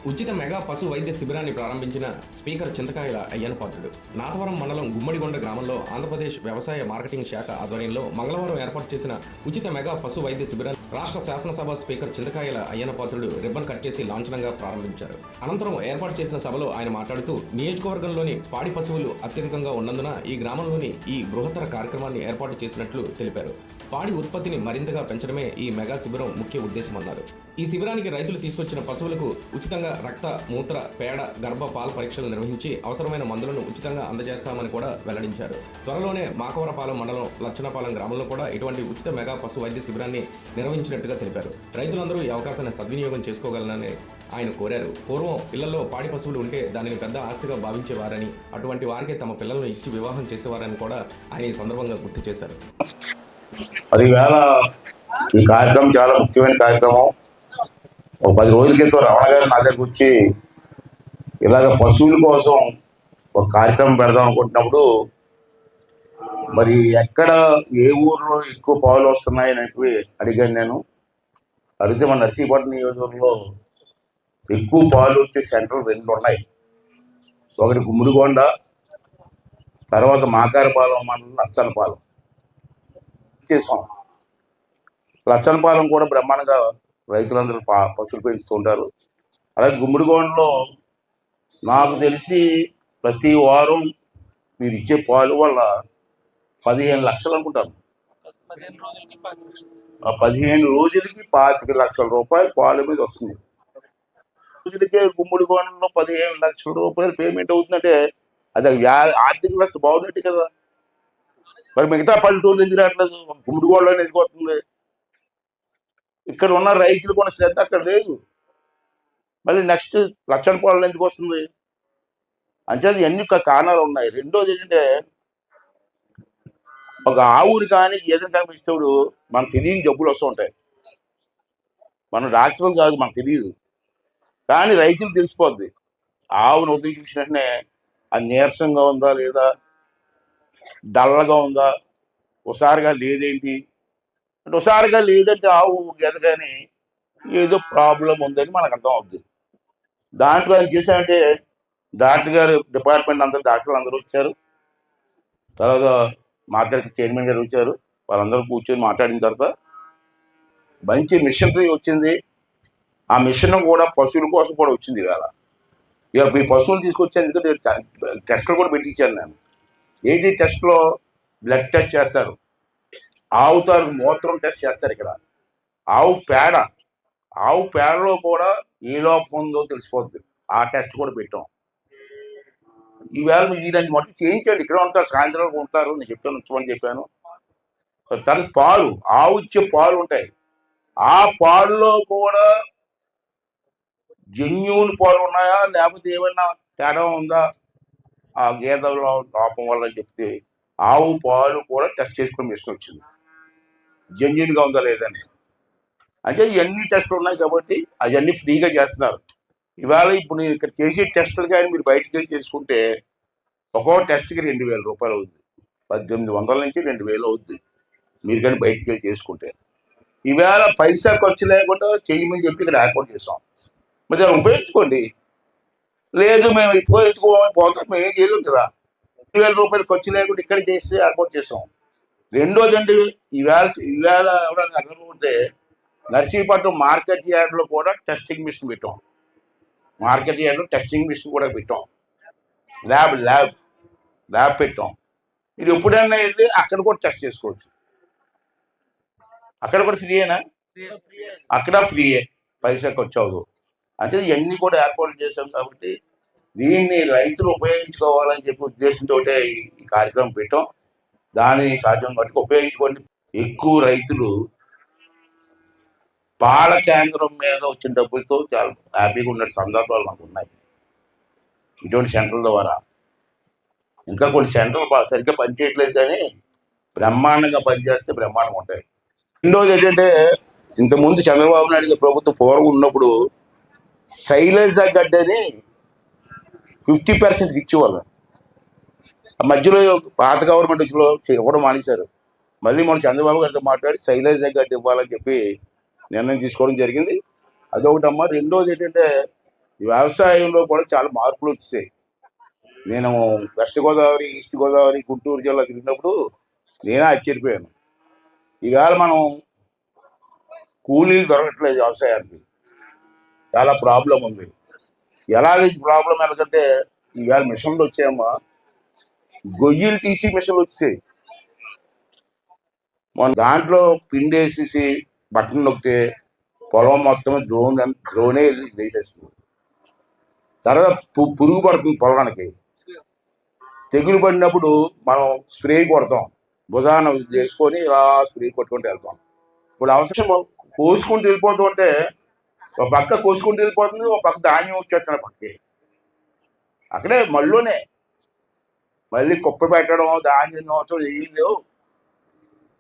ఉచిత మెగా పశు వైద్య శిబిరాన్ని ప్రారంభించిన స్పీకర్ చింతకాయల అయ్యన్నపాత్రుడు. నాతవరం మండలం గుమ్మడిగొండ గ్రామంలో ఆంధ్రప్రదేశ్ వ్యవసాయ మార్కెటింగ్ శాఖ ఆధ్వర్యంలో మంగళవారం ఏర్పాటు చేసిన ఉచిత మెగా పశు వైద్య శిబిరాన్ని రాష్ట్ర శాసనసభ స్పీకర్ చింతకాయల అయ్యన్నపాత్రుడు రిబ్బన్ కట్ చేసి లాంఛనంగా ప్రారంభించారు. అనంతరం ఏర్పాటు చేసిన సభలో ఆయన మాట్లాడుతూ నియోజకవర్గంలోని పాడి పశువులు అత్యధికంగా ఉన్నందున ఈ గ్రామంలోని ఈ బృహత్తర కార్యక్రమాన్ని ఏర్పాటు చేసినట్లు తెలిపారు. పాడి ఉత్పత్తిని మరింతగా పెంచడమే ఈ మెగా శిబిరం ముఖ్య ఉద్దేశమన్నారు. ఈ శిబిరానికి రైతులు తీసుకొచ్చిన పశువులకు ఉచితంగా రక్త, మూత్ర, పేడ, గర్భ పాల పరీక్షలు నిర్వహించి అవసరమైన మందులను ఉచితంగా అందజేస్తామని కూడా వెల్లడించారు. త్వరలోనే మాకవరపాలెం మండలం లచ్చనపాలెం గ్రామంలో కూడా ఇటువంటి ఉచిత మెగా పశు వైద్య శిబిరాన్ని నిర్వహించినట్టుగా తెలిపారు. రైతులందరూ ఈ అవకాశాన్ని సద్వినియోగం చేసుకోగలనని ఆయన కోరారు. పూర్వం ఇళ్లలో పాడి పశువులు ఉంటే దానిని పెద్ద ఆస్తిగా భావించేవారని, అటువంటి వారికే తమ పిల్లలను ఇచ్చి వివాహం చేసేవారని కూడా ఆయన ఈ సందర్భంగా గుర్తు చేశారు. అది వేళ ఈ కార్యక్రమం చాలా ముఖ్యమైన కార్యక్రమం. ఒక 10 రోజుల క్రితం రమణ గారు నా దగ్గరకు వచ్చి ఇలాగ పశువుల కోసం ఒక కార్యక్రమం పెడదాం అనుకుంటున్నప్పుడు మరి ఎక్కడ ఏ ఊర్లో ఎక్కువ పాలు వస్తున్నాయి అని అడిగాను. నేను అడిగితే మన నర్సీపట్నం నియోజకవర్గంలో ఎక్కువ పాలు వచ్చే సెంటర్లు 2 ఉన్నాయి. ఒకటి గుమ్మడిగొండ, తర్వాత మాకారపాలెం మండలం లచ్చనపాలెం చేసాం. లచ్చనపాలెం కూడా బ్రహ్మాండంగా రైతులందరూ పశువులు పెంచుతూ ఉంటారు. అలాగే గుమ్మడిగొండలో నాకు తెలిసి ప్రతి వారం మీరు ఇచ్చే పాలు వల్ల 15 లక్షలు అనుకుంటాను. 15 రోజులకి 25 లక్షల రూపాయలు పాల మీద వస్తుంది. రోజులకే గుమ్మడిగొండలో 15 లక్షల రూపాయలు పేమెంట్ అవుతుందంటే అది ఆర్థిక వ్యవస్థ బాగున్నట్టు కదా. మరి మిగతా పల్లెటూళ్ళు ఎందుకు రావట్లేదు? గుమ్మడిగొండలో ఎందుకు వస్తుంది? ఇక్కడ ఉన్న రైతులు కొన్ని శ్రద్ధ అక్కడ లేదు. మళ్ళీ నెక్స్ట్ లచ్చనపాలెంలో ఎందుకు వస్తుంది? అంచేది ఎన్ని కారణాలు ఉన్నాయి. రెండోది ఏంటంటే, ఒక ఆవుని కానీ ఏదైనా కనిపించేప్పుడు మనకు తెలియని జబ్బులు వస్తూ ఉంటాయి. మనం డాక్టర్లు కాదు, మనకు తెలియదు. కానీ రైతులు తెలిసిపోద్ది. ఆవును ఉదయం చూసిన వెంటనే అది నీరసంగా ఉందా లేదా, డల్లగా ఉందా, ఒకసారిగా లేదేంటి అంటే, ఒకసారిగా లేదంటే ఆవు గెద కానీ ఏదో ప్రాబ్లం ఉందని మనకు అర్థం అవుతుంది. దాంట్లో ఆయన చేశారంటే డాక్టర్ గారు డిపార్ట్మెంట్ అందరూ డాక్టర్లు అందరూ వచ్చారు. తర్వాత మార్కెట్ చైర్మన్ గారు వచ్చారు. వాళ్ళందరూ కూర్చొని మాట్లాడిన తర్వాత మంచి మిషనరీ వచ్చింది. ఆ మిషన్ కూడా పశువుల కోసం కూడా వచ్చింది. ఇక మీ పశువులు తీసుకొచ్చేందుకు టెస్టులు కూడా పెట్టించాను నేను. ఏంటి టెస్ట్లో బ్లడ్ టెస్ట్ చేస్తారు, ఆవు తాలూకు మూత్రం టెస్ట్ చేస్తారు. ఇక్కడ ఆవు పేడలో కూడా ఏ లోపం ఉందో తెలిసిపోద్ది. ఆ టెస్ట్ కూడా పెట్టాం. ఈవేళ ఇదాన్ని మొత్తం చేయించండి. ఇక్కడ ఉంటారు, సాయంత్రం ఉంటారు. నేను చెప్పాను, ఉంచమని చెప్పాను. తర్వాత పాలు, ఆవు ఇచ్చే పాలు ఉంటాయి. ఆ పాలులో కూడా జెన్యూన్ పాలు ఉన్నాయా లేకపోతే ఏమైనా తేడా ఉందా ఆ గేదెలో లోపం వల్ల చెప్తే ఆవు పాలు కూడా టెస్ట్ చేసుకుని మిషన్ వచ్చింది, జెన్యూన్గా ఉందా లేదని. అంటే ఇవన్నీ టెస్టులు ఉన్నాయి కాబట్టి అవన్నీ ఫ్రీగా చేస్తున్నారు. ఇవాళ ఇప్పుడు నేను ఇక్కడ చేసే టెస్టులు కానీ మీరు బయటకు వెళ్ళి చేసుకుంటే ఒక్కో టెస్ట్కి 2,000 రూపాయలు అవుతుంది. 1,800 నుంచి 2,000 అవుతుంది మీరు కానీ బయటకు వెళ్ళి చేసుకుంటే. ఈవేళ పైసా ఖర్చు లేకుండా చేయమని చెప్పి ఇక్కడ ఏర్పాటు చేసాం. మరి దాన్ని ఉపయోగించుకోండి. లేదు మేము ఉపయోగించుకోకపోతే మేము ఏం చేయలేం కదా. 2,000 రూపాయలు ఖర్చు లేకుండా ఇక్కడ చేసి ఏర్పాటు చేసాం. రెండోది అండి, ఈవేళ ఎవరైనా అర్థమవుతే నర్సీపట్నం మార్కెట్ యార్డ్లో కూడా టెస్టింగ్ మిషన్ పెట్టాం. మార్కెట్ యార్డ్లో టెస్టింగ్ మిషన్ కూడా పెట్టాం. ల్యాబ్ పెట్టాం. ఇది ఎప్పుడైనా వెళ్ళి అక్కడ కూడా టెస్ట్ చేసుకోవచ్చు. అక్కడ కూడా ఫ్రీయేనా? అక్కడ ఫ్రీయే, పైసా ఖర్చు అవ్వదు. అంటే ఇవన్నీ కూడా ఏర్పాటు చేశాం కాబట్టి దీన్ని రైతులు ఉపయోగించుకోవాలని చెప్పి ఉద్దేశంతో ఈ కార్యక్రమం పెట్టాం. దాన్ని సాధ్యం మట్టుకు ఉపయోగించుకోండి. ఎక్కువ రైతులు పాల కేంద్రం మీద వచ్చిన డబ్బులతో చాలా హ్యాపీగా ఉన్న సందర్భాలు మాకు ఉన్నాయి. ఇటువంటి సెంటర్ల ద్వారా ఇంకా కొన్ని సెంటర్లు సరిగ్గా పనిచేయట్లేదు, కానీ బ్రహ్మాండంగా పనిచేస్తే బ్రహ్మాండంగా ఉంటాయి. రెండోది ఏంటంటే, ఇంతకుముందు చంద్రబాబు నాయుడు గారి ప్రభుత్వం పూర్వం ఉన్నప్పుడు శైలజ గడ్డని 50% ఇచ్చేవాళ్ళు. ఆ మధ్యలో పాత గవర్నమెంట్ వచ్చిలో ఇవ్వడం మానేశారు. మళ్ళీ మనం చంద్రబాబు గారితో మాట్లాడి శైలజ గడ్డ ఇవ్వాలని చెప్పి నిర్ణయం తీసుకోవడం జరిగింది. అదొకటమ్మా. రెండోది ఏంటంటే, ఈ వ్యవసాయంలో కూడా చాలా మార్పులు వచ్చాయి. నేను వెస్ట్ గోదావరి, ఈస్ట్ గోదావరి, గుంటూరు జిల్లా తిరిగినప్పుడు నేనే ఆశ్చర్యపోయాను. ఈవేళ మనం కూలీలు దొరకట్లేదు వ్యవసాయానికి, చాలా ప్రాబ్లం ఉంది. ఎలాగ ఈ ప్రాబ్లం ఎలాగంటే ఈవేళ మిషన్లు వచ్చాయమ్మా, గొయ్యిలు తీసి మిషన్లు వచ్చాయి. మన దాంట్లో పిండేసేసి బట్టన్ నొక్కితే పొలం మొత్తం డ్రోనే వేసేస్తుంది. తర్వాత పురుగు పడుతుంది పొలానికి. తెగులు పడినప్పుడు మనం స్ప్రే కొడతాం, భుజాన చేసుకొని ఇలా స్ప్రే కొట్టుకుంటూ వెళ్తాం. ఇప్పుడు అవసరం కోసుకుంటూ వెళ్ళిపోతూ ఉంటే ఒక పక్క కోసుకుంటూ వెళ్ళిపోతుంది, ఒక పక్క ధాన్యం వచ్చేస్తున్న పక్కకి. అక్కడే మళ్ళీ కుప్ప పెట్టడం, ధాన్యం నోచడం ఏం లేవు.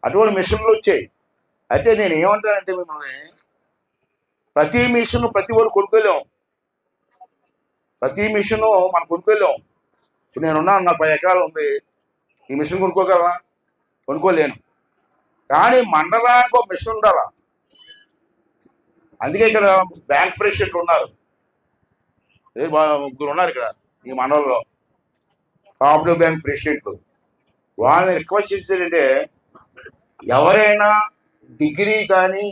అటువంటి మిషన్లు వచ్చాయి. అయితే నేను ఏమంటానంటే మిమ్మల్ని, ప్రతి మిషన్ ప్రతి వాడు కొనుక్కోలేం. ప్రతి మిషను మనం కొనుక్కోలేం. ఇప్పుడు నేనున్నాను, నా 10 ఎకరాలు ఉంది, ఈ మిషన్ కొనుక్కోగలరా? కొనుక్కోలేను. కానీ మండలానికి ఒక మిషన్ ఉండాలా. అందుకే ఇక్కడ బ్యాంక్ ప్రెసిడెంట్లు ఉన్నారు, ముగ్గురు ఉన్నారు ఇక్కడ ఈ మండలంలో, కోఆపరేటివ్ బ్యాంక్ ప్రెసిడెంట్లు. వాళ్ళని రిక్వెస్ట్ చేసేదంటే, ఎవరైనా డిగ్రీ కానీ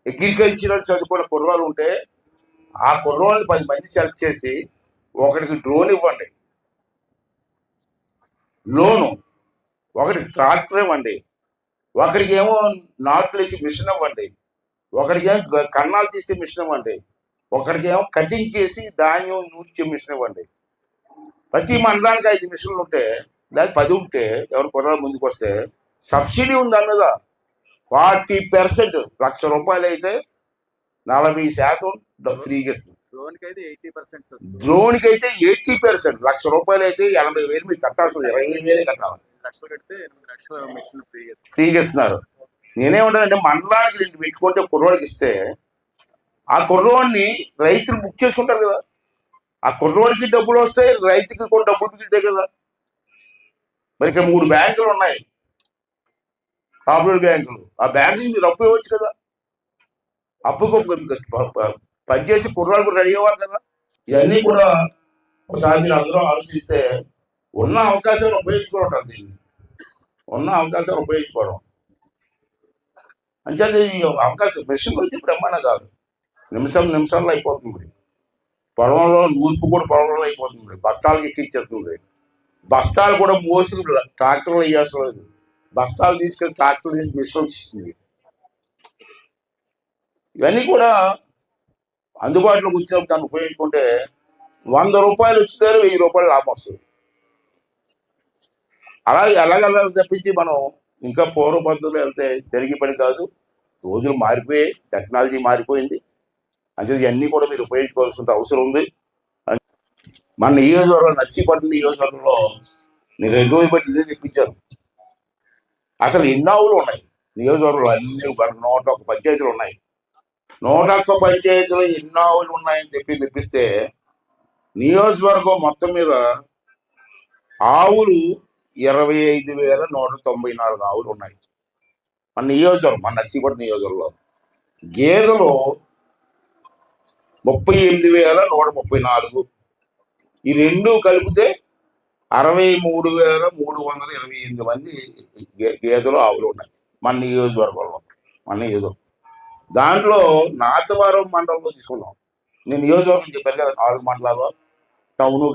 అగ్రికల్చరల్ చదువుకున్న కుర్రాలు ఉంటే ఆ కుర్రాళ్ళని 10 మంది సెలెక్ట్ చేసి ఒకటికి డ్రోన్ ఇవ్వండి, లోను, ఒకటికి ట్రాక్టర్ ఇవ్వండి, ఒకరికి ఏమో నాట్లు వేసి మిషన్ ఇవ్వండి, ఒకరికి ఏమో కన్నాలు తీసే మిషన్ ఇవ్వండి, ఒకరికి ఏమో కటింగ్ చేసి ధాన్యం నూర్చే మిషన్ ఇవ్వండి. ప్రతి మండలానికి 5 మిషన్లు ఉంటే, లేదా 10 ఉంటే, ఎవరు కుర్రాలు ముందుకు వస్తే సబ్సిడీ ఉంది అన్నద 40%. ₹1,00,000 అయితే 40% ఫ్రీగా ఇస్తుంది. డ్రోన్కి అయితే 80%. ₹1,00,000 అయితే 80,000 మీరు కట్టాల్సింది, 20,000 కట్టాలి, ఫ్రీగా ఇస్తున్నారు. నేనేమంటానంటే, మండలానికి 2 పెట్టుకుంటే కుర్రోడికి ఇస్తే ఆ కుర్రోడిని రైతులు బుక్ చేసుకుంటారు కదా, ఆ కుర్రోడికి డబ్బులు వస్తాయి, రైతుకి కూడా డబ్బులు మిగులుతాయి కదా. మరి ఇక్కడ 3 బ్యాంకులు ఉన్నాయి, కోఆపరేటివ్ బ్యాంకులు. ఆ బ్యాంకుకి మీరు అప్పు ఇవ్వచ్చు కదా, అప్పుకు పనిచేసి కుర్రాలు కూడా రెడీ అవ్వాలి కదా. ఇవన్నీ కూడా ఒకసారి మీరు అందరూ ఆలోచిస్తే ఉన్న అవకాశాలు ఉపయోగించుకోవడం, దీన్ని ఉన్న అవకాశాలు ఉపయోగించుకోవడం. అంచేది ఈ అవకాశం మిషన్ వచ్చి బ్రహ్మాండం కాదు, నిమిషాల్లో అయిపోతుంది. పొలంలో నూర్పు కూడా పొలంలో అయిపోతుంది, బస్తాలకు ఎక్కించేస్తుంది. బస్తాలు కూడా మోసి ట్రాక్టర్లు వేయాల్సిన లేదు, బస్తాలు తీసుకెళ్ళి ట్రాక్టర్ తీసి మిషన్ వచ్చిస్తుంది. ఇవన్నీ కూడా అందుబాటులోకి వచ్చినప్పుడు దాన్ని ఉపయోగించుకుంటే ₹100 వచ్చితే ₹1000 లాభం వస్తుంది. అలాగే తప్పించి మనం ఇంకా పూర్వ పద్ధతులు వెళ్తే జరిగే పని కాదు. రోజులు మారిపోయాయి, టెక్నాలజీ మారిపోయింది. అంటే ఇవన్నీ కూడా మీరు ఉపయోగించుకోవాల్సిన అవసరం ఉంది. మన నియోజకవర్గం, నర్సీపట్నం నియోజకవర్గంలో నేను 2 రోజులు బట్టి ఇదే తెప్పించాను. అసలు ఎన్ని ఆవులు ఉన్నాయి నియోజకవర్గంలో? అన్ని 101 పంచాయతీలు ఉన్నాయి. 101 పంచాయతీలు ఎన్ని ఆవులు ఉన్నాయని తెప్పిస్తే నియోజకవర్గం మొత్తం మీద ఆవులు 25,194 ఆవులు ఉన్నాయి మన నియోజకవర్గం, మన నర్సీపట్నం నియోజకవర్గంలో. గేదెలు 38,134. ఈ రెండు కలిపితే 63,328 మంది గేదెలు ఆవులు ఉన్నాయి మన నియోజకవర్గంలో. దాంట్లో నాతవరం మండలంలో తీసుకున్నాం. నేను నియోజకవర్గం చెప్పాను కదా, 4 మండలాలు, టౌను